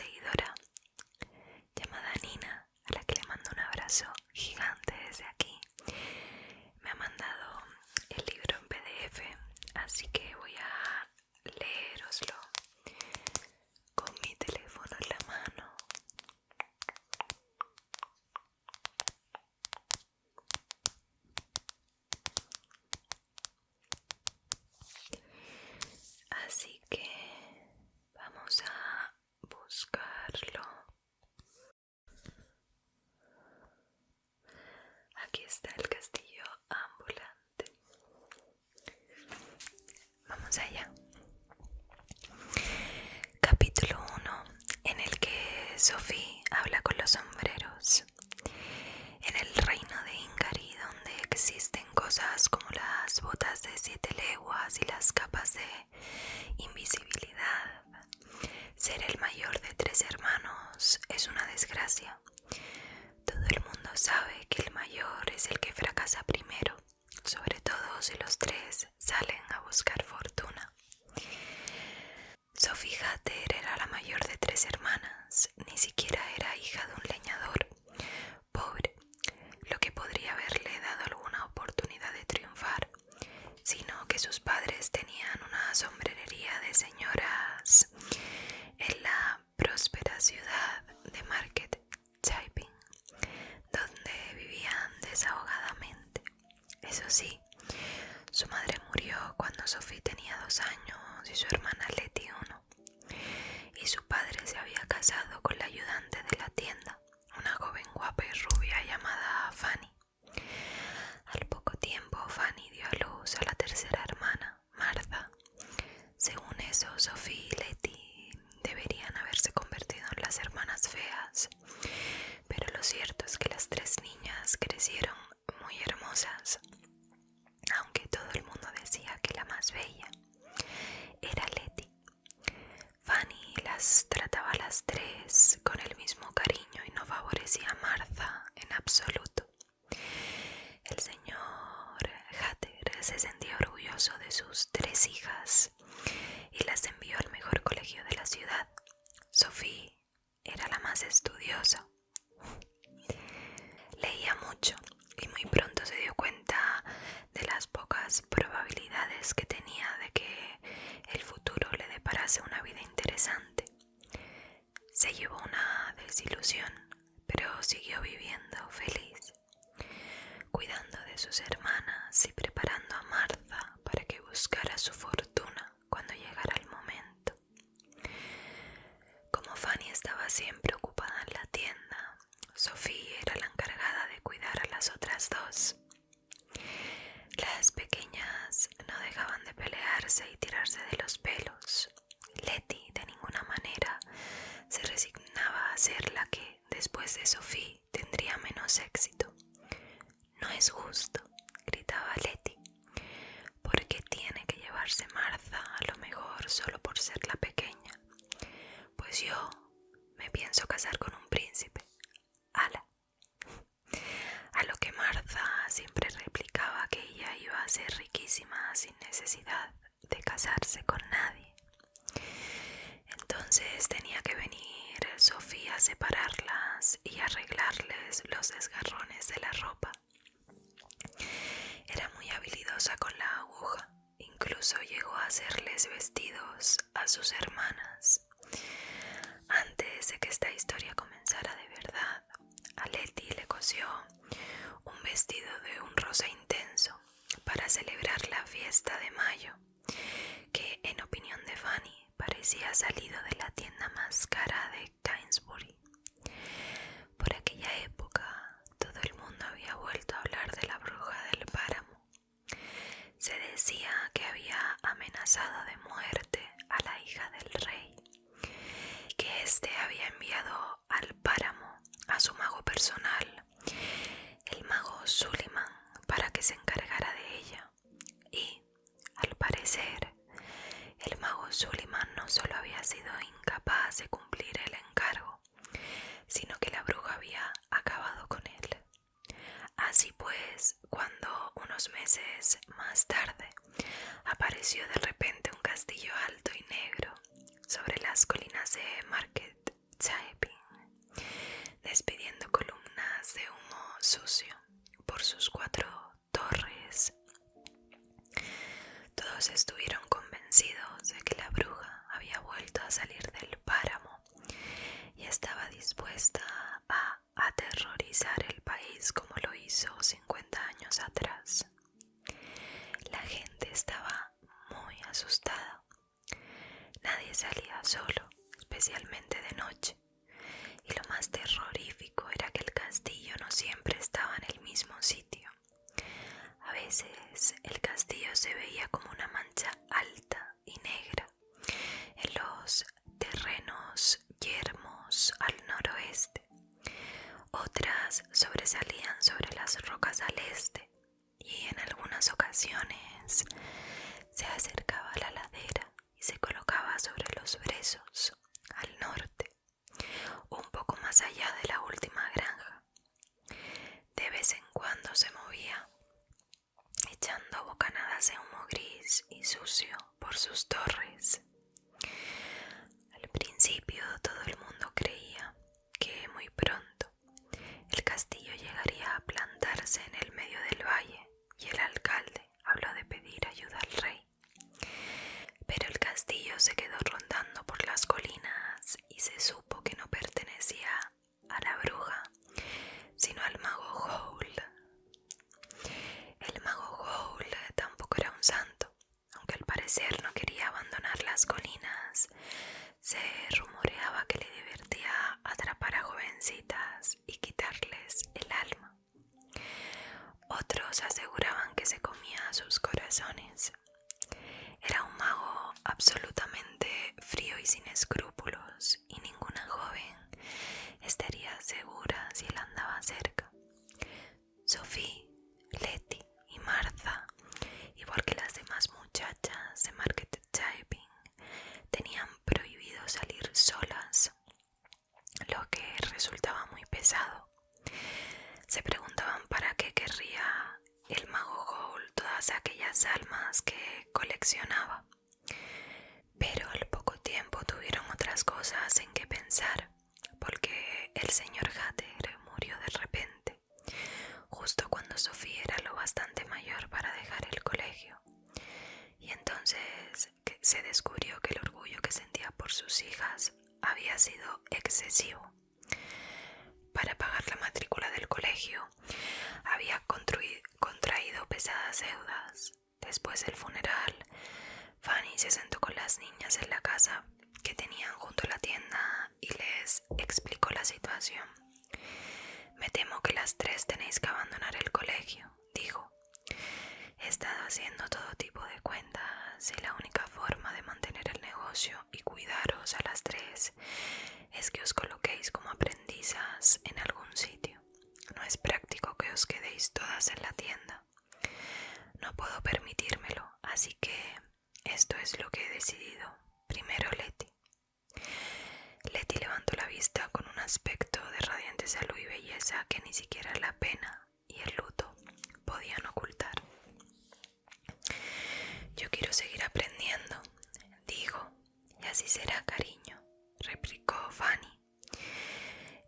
seguidora llamada Nina, a la que le mando un abrazo gigante desde aquí. Me ha mandado el libro en PDF, así que voy a leeroslo con mi teléfono en la mano. Así que vamos a buscarlo. Aquí está el castillo ambulante. Vamos allá. Capítulo 1, en el que Sophie habla con los sombreros. En el reino de Ingari, donde existen cosas como las botas de 7 leguas y las capas de invisibilidad, ser el mayor de 3 hermanos es una desgracia. Todo el mundo sabe que el mayor es el que fracasa primero, sobre todo si los 3 salen a buscar fortuna. Sophie Hatter era la mayor de 3 hermanas, ni siquiera era hija de un leñador. Pobre, lo que podría haberle dado alguna oportunidad de triunfar, sino que sus padres tenían una sombrerería de señoras en la próspera ciudad de Market Chiping, donde vivían desahogadamente. Eso sí, su madre murió cuando Sophie tenía 2 años y su hermana Letty 1, y su padre se había casado con la ayudante de la tienda, una joven guapa y rubia llamada Fanny. Al poco tiempo Fanny dio a luz a la tercera hermana, Martha. Según eso, Sophie y Letty deberían haberse convertido en las hermanas feas, pero lo cierto es que las 3 niñas crecieron muy hermosas, aunque todo el mundo decía que la más bella era Letty. Fanny las trataba a las 3 con el mismo cariño y no favorecía a Martha en absoluto. El señor Hatter se sentía orgulloso de sus 3 hijas y las envió al mejor colegio de la ciudad. Sophie era la más estudiosa. Leía mucho y muy pronto se dio cuenta de las pocas probabilidades que tenía de que el futuro le deparase una vida interesante. Se llevó una desilusión, pero siguió viviendo feliz, cuidando de sus hermanas y preparando a Martha para que buscara su fortuna cuando llegara el momento. Como Fanny estaba siempre ocupada en la tienda, Sophie era la encargada de cuidar a las otras 2. Las pequeñas no dejaban de pelearse y tirarse de los pelos. Letty de ninguna manera se resignaba a ser la que, después de Sophie, tendría menos éxito. «No es justo», gritaba Letty. «¿Por qué tiene que llevarse Martha a lo mejor solo por ser la pequeña? Pues yo me pienso casar con un príncipe. ¡Hala!». A lo que Martha siempre replicaba que ella iba a ser riquísima sin necesidad de casarse con nadie. Entonces tenía que venir Sophie a separarlas y arreglarles los desgarrones de la ropa. Era muy habilidosa con la aguja, incluso llegó a hacerles vestidos a sus hermanas. Antes de que esta historia comenzara de verdad, a Letty le cosió un vestido de un rosa intenso para celebrar la fiesta de mayo, que en opinión de Fanny parecía salido de la tienda más cara de Gainsbury. Por aquella época todo el mundo había vuelto a hablar de la bruja del páramo. Se decía que había amenazado de muerte a la hija del rey, que éste había enviado al páramo a su mago personal, el mago Suliman, para que se encargara de ella. Y, al parecer, el mago Suliman no solo había sido incapaz de cumplir el encargo, sino que la bruja había acabado con él. Así pues, cuando unos meses más tarde apareció de repente un castillo alto y negro sobre las colinas de Market estuvieron convencidos de que la bruja había vuelto a salir del páramo y estaba dispuesta a aterrorizar el país como lo hizo 50 años atrás. La gente estaba muy asustada. Nadie salía solo, especialmente de noche. Y lo más terrorífico era que el castillo no siempre estaba en el mismo sitio. A veces el castillo se veía como una mancha alta y negra en los terrenos yermos al noroeste. Otras sobresalían sobre las rocas al este y en algunas ocasiones se acercaba a la ladera y se colocaba sobre los brezos al norte, un poco más allá de la última granja. De vez en cuando se movía, echando bocanadas de humo gris y sucio por sus torres. Al principio todo el mundo creía que muy pronto el castillo llegaría a plantarse en el medio del valle y el alcalde habló de pedir ayuda al rey. Pero el castillo se quedó rondando por las colinas y se supo que no pertenecía a la bruja, sino al mago Howl. El mago Howl tampoco era un santo, aunque al parecer no quería abandonar las colinas. Se rumoreaba que le divertía atrapar a jovencitas y quitarles el alma. Otros aseguraban que se comía sus corazones. Era un mago absolutamente frío y sin escrúpulos, y ninguna joven estaría segura si él andaba cerca. Sophie, Letty y Martha, igual que las demás muchachas de Market Typing, tenían prohibido salir solas, lo que resultaba muy pesado. Se preguntaban para qué querría el mago Howl todas aquellas almas que coleccionaba. Pero al poco tiempo tuvieron otras cosas en que pensar, porque el señor Hatter murió de repente, justo cuando Sophie era lo bastante mayor para dejar el colegio. Y entonces se descubrió que el orgullo que sentía por sus hijas había sido excesivo. Para pagar la matrícula del colegio había contraído pesadas deudas. Después del funeral, Fanny se sentó con las niñas en la casa que tenían junto a la tienda y les explicó la situación. Me temo que las tres tenéis que abandonar el colegio, dijo. He estado haciendo todo tipo de cuentas y la única forma de mantener el negocio y cuidaros a las tres es que os coloquéis como aprendizas en algún sitio. No es práctico que os quedéis todas en la tienda. No puedo permitírmelo, así que esto es lo que he decidido. Primero Letty. Letty levantó la vista con un aspecto de radiante salud y belleza que ni siquiera la pena y el luto podían ocultar. Yo quiero seguir aprendiendo, dijo, y así será, cariño, replicó Fanny.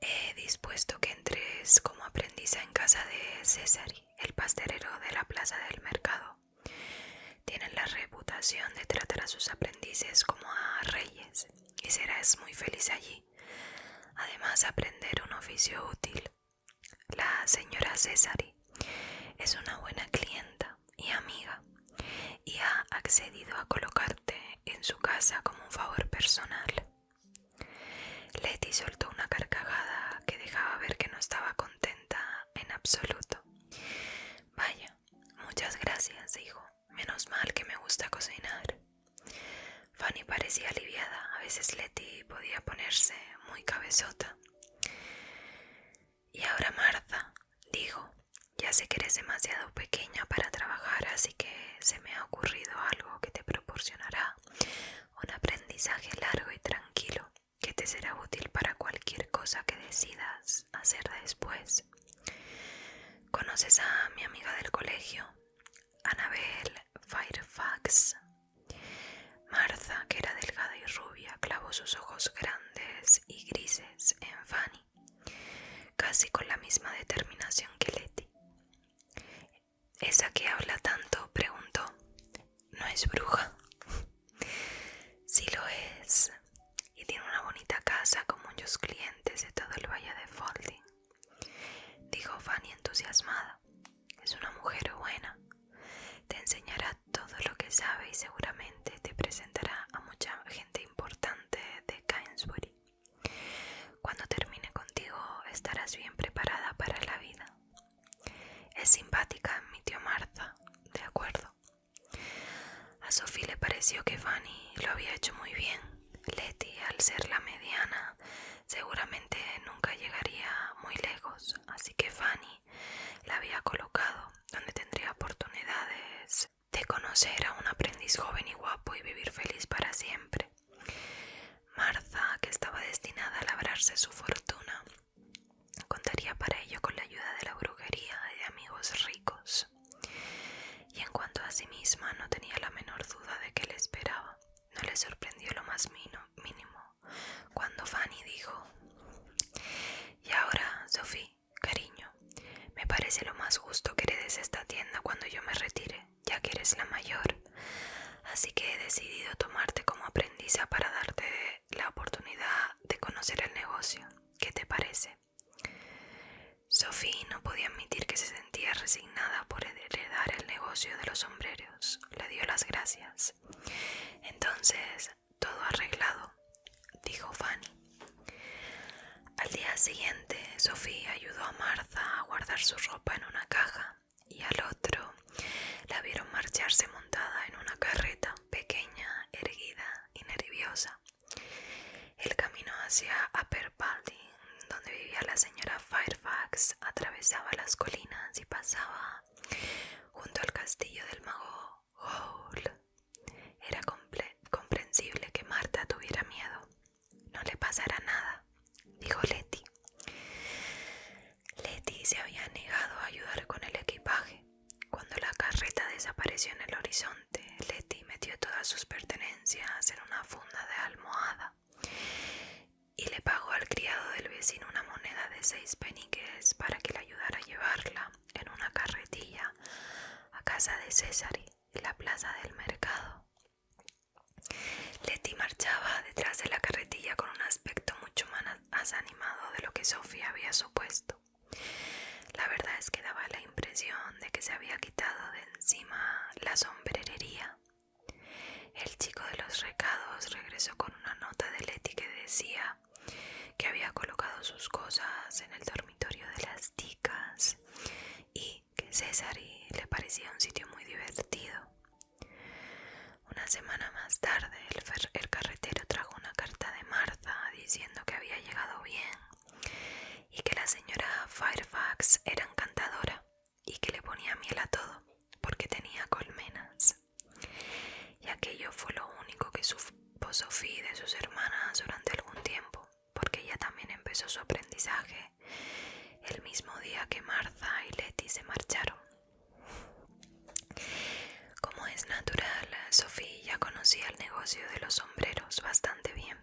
He dispuesto que entres como aprendiza en casa de Cesari, el pastelero de la plaza del mercado. Tienen la reputación de tratar a sus aprendices como a reyes y serás muy feliz allí. Además, aprender un oficio útil. La señora Cesari es una buena clienta y amiga y ha accedido a colocarte en su casa como un favor personal. Letty soltó una carcajada que dejaba ver que no estaba contenta en absoluto. Vaya, muchas gracias, dijo. Menos mal que me gusta cocinar. Fanny parecía aliviada. A veces Letty podía ponerse muy cabezota. Y ahora Martha, dijo, ya sé que eres demasiado pequeña para trabajar, así que se me ha ocurrido algo que te proporcionará un aprendizaje largo y tranquilo que te será útil para cualquier cosa que decidas hacer después. ¿Conoces a mi amiga del colegio, Annabel Fairfax? Martha, que era delgada y rubia, clavó sus ojos grandes y grises en Fanny, casi con la misma determinación que Letty. ¿Esa que habla tanto?, preguntó. ¿No es bruja? Es simpática, admitió Martha. De acuerdo. A Sophie le pareció que Fanny lo había hecho muy bien. Letty, al ser la mediana, seguramente nunca llegaría muy lejos, así que Fanny la había colocado donde tendría oportunidades de conocer a un aprendiz joven y guapo y vivir feliz para siempre. Martha, que estaba destinada a labrarse su fortuna, contaría para ello con la ayuda de la brujería y de amigos ricos. Y en cuanto a sí misma, no tenía la menor duda de que le esperaba. No le sorprendió lo más mínimo cuando Fanny dijo: «Y ahora, Sophie, cariño, me parece lo más justo que heredes esta tienda cuando yo me retire, ya que eres la mayor. Así que he decidido tomarte como aprendiza para darte la oportunidad de conocer el negocio. ¿Qué te parece?» Sophie no podía admitir que se sentía resignada por heredar el negocio de los sombreros. Le dio las gracias. «Entonces, todo arreglado», dijo Fanny. Al día siguiente, Sophie ayudó a Martha a guardar su ropa en una caja y al otro la vieron marcharse montada en una carreta pequeña, erguida y nerviosa. El camino hacia Upper Balding, donde vivía la señora Fairfax, atravesaba las colinas y pasaba junto al castillo del mago Howl. Era comprensible que Martha tuviera miedo. «No le pasará nada», dijo Letty. Letty se había negado a ayudar con el equipaje. Cuando la carreta desapareció en el horizonte, Letty metió todas sus pertenencias en una funda de almohada y le pagó al criado del vecino una moneda de 6 peniques para que le ayudara a llevarla en una carretilla a casa de Cesare en la plaza del mercado. Letty marchaba detrás de la carretilla con un aspecto mucho más animado de lo que Sophie había supuesto. La verdad es que daba la impresión de que se había quitado de encima la sombrerería. El chico de los recados regresó con una nota de Letty que decía que había colocado sus cosas en el dormitorio de las chicas y que Cesare le parecía un sitio muy divertido. Una semana más tarde, el carretero trajo una carta de Martha diciendo que había llegado bien y que la señora Fairfax era encantadora y que le ponía miel a todo porque tenía colmenas. Y aquello fue lo único que supo Sophie de sus hermanas durante algún tiempo, porque ella también empezó su aprendizaje el mismo día que Martha y Letty se marcharon. Como es natural, Sophie ya conocía el negocio de los sombreros bastante bien.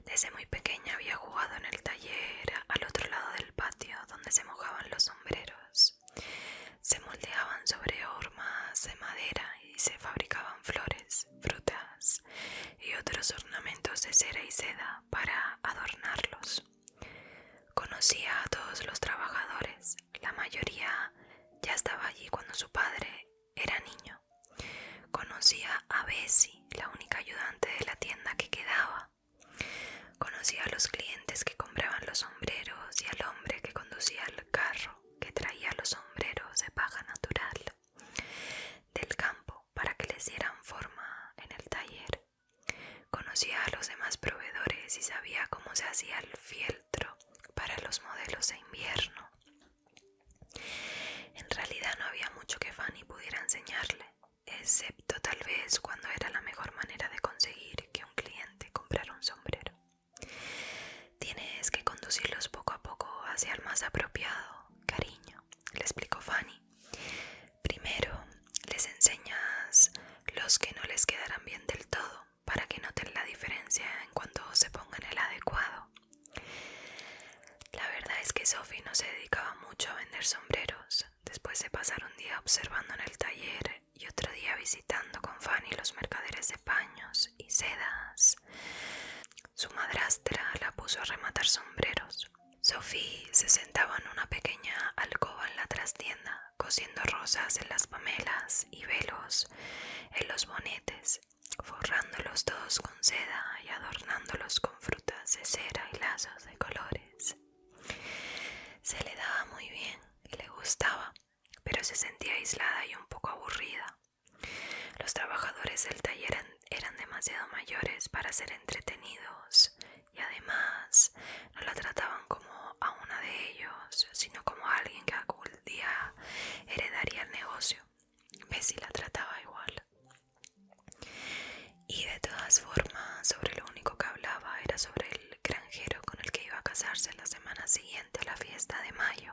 Desde muy pequeña había jugado en el taller al otro lado del patio donde se mojaban los sombreros. Se moldeaban sobre hormas de madera y se fabricaban flores, frutas y otros ornamentos de cera y seda para adornarlos. Conocía a todos los trabajadores. La mayoría ya estaba allí cuando su padre era niño. Conocía a Bessie, la única ayudante de la tienda que quedaba. Conocía a los clientes que compraban los sombreros y al hombre que conducía el carro que traía los sombreros de paja natural del campo para que les dieran forma en el taller. Conocía a los demás proveedores y sabía cómo se hacía el fieltro para los modelos de invierno. En realidad no había mucho que Fanny pudiera enseñarle, excepto tal vez cuando era la mejor manera de conseguir que un cliente comprara un sombrero. «Tienes que conducirlos poco a poco hacia el más apropiado, cariño», le explicó Fanny. «Primero les enseñas los que no les quedarán bien del todo, para que noten la diferencia en cuanto se pongan el adecuado». La verdad es que Sophie no se dedicaba mucho a vender sombreros. Después de pasar un día observando en el taller y otro día visitando con Fanny los mercaderes de paños y sedas, su madrastra la puso a rematar sombreros. Sophie se sentaba en una pequeña alcoba en la trastienda, cosiendo rosas en las pamelas y velos en los bonetes, forrándolos todos con seda y adornándolos con frutas de cera y lazos de colores. Se le daba muy bien y le gustaba. demasiado mayores para ser entretenidos y además no la trataban como a una de ellos, sino como a alguien que algún día heredaría el negocio. Bessie la trataba igual. Y de todas formas, sobre lo único que hablaba era sobre el granjero con el que iba a casarse la semana siguiente a la fiesta de mayo.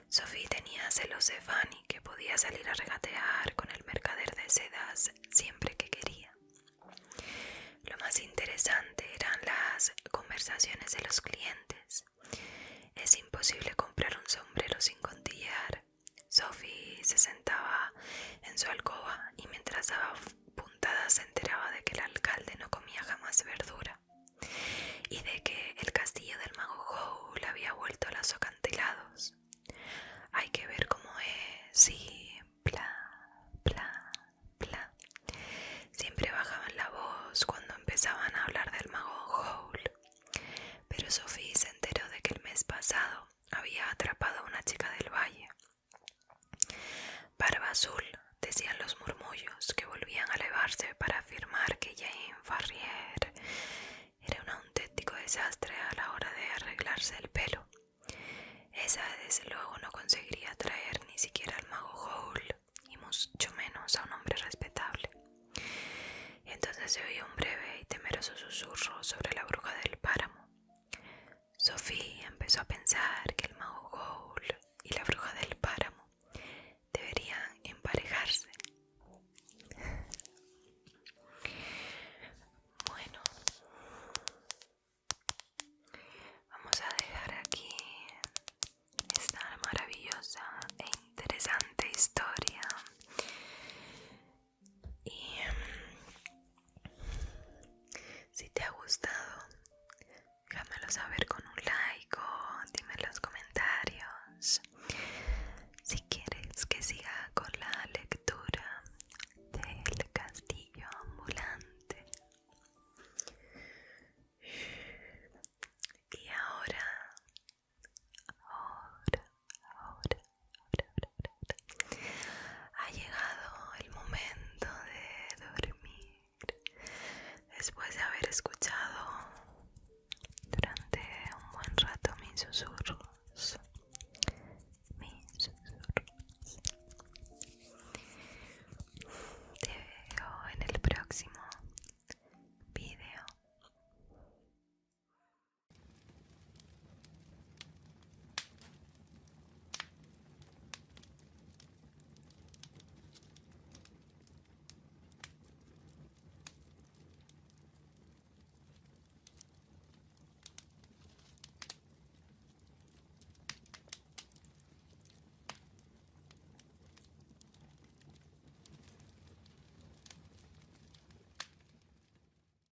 Sophie tenía celos de Fanny, que podía salir a regatear con el mercader de sedas siempre que quería. Lo más interesante eran las conversaciones de los clientes. Es imposible comprar un sombrero sin cotillear. Sophie se sentaba en su alcoba y mientras daba puntadas se enteraba de que el alcalde no comía jamás verdura y de que el castillo del mago Howl había vuelto a los acantilados. Hay que ver cómo es y bla, bla, bla. Siempre bajaban la voz cuando empezaban a hablar del mago Howl. Pero Sophie se enteró de que el mes pasado había atrapado a una chica del valle. Barba Azul, decían los murmullos que volvían a elevarse para afirmar que Jane Ferrier era un auténtico desastre a la hora de arreglarse el pelo. Esa desde luego no conseguiría atraer ni siquiera al mago Howl, y mucho menos a un hombre respetable. Y entonces se oyó un breve y temeroso susurro sobre la bruja del páramo. Sophie empezó a pensar que el mago Howl y la bruja del páramo deberían emparejarse. Bueno, vamos a dejar aquí esta maravillosa e interesante historia. Y si te ha gustado, déjamelo saber con un like o dime en los comentarios. Si quieres que siga con la lectura del castillo ambulante. Y ahora ha llegado el momento de dormir. Después de haber escuchado